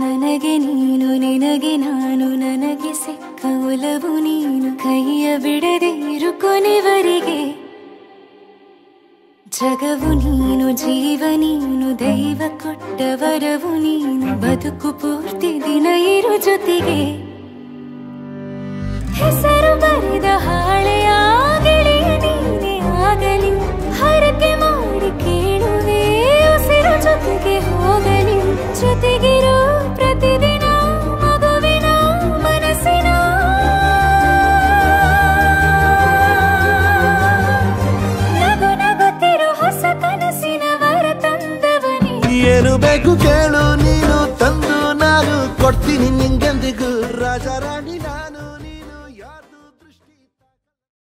ನನಗೆ ನೀನು ನಿನಗೆ ನಾನು ನನಗೆ ಸಿಕ್ಕ ಒಲವು ನೀನು ಕೈಯ ಬಿಡದೆ ಇರು ಕೊನೆವರೆಗೆ ಜಗವು ನೀನು ಜೀವ ನೀನು ದೈವ ಕೊಟ್ಟ ವರವು ನೀನು ಬದುಕು ಪೂರ್ತಿ ದಿನ ಇರು ಜೊತೆಗೆ ಹೆಸರು ಬರೆದ ಹಾಳೆಯ ಗೆಳೆಯ ನೀನೇ ಆಗಲಿ ಹರಕೆ ಮಾಡಿ ಕೇಳುವೆ ಉಸಿರು ಜೊತೆಗೆ ಹೋಗಲಿ ಜೊತೆಗಿರೋ ಪ್ರತಿದಿನ ಮಗುವಿನ ಮನಸ್ಸಿನ ನಗು ನಗುತ್ತಿರೋ ಹೊಸ ಕನಸಿನ ವರ ತಂದವನೇ ಏನು ಬೇಕು ಕೇಳು ನೀನು ತಂದು ನಾನು ಕೊಡ್ತೀನಿ ನಿಂಗೆಂದಿಗೂ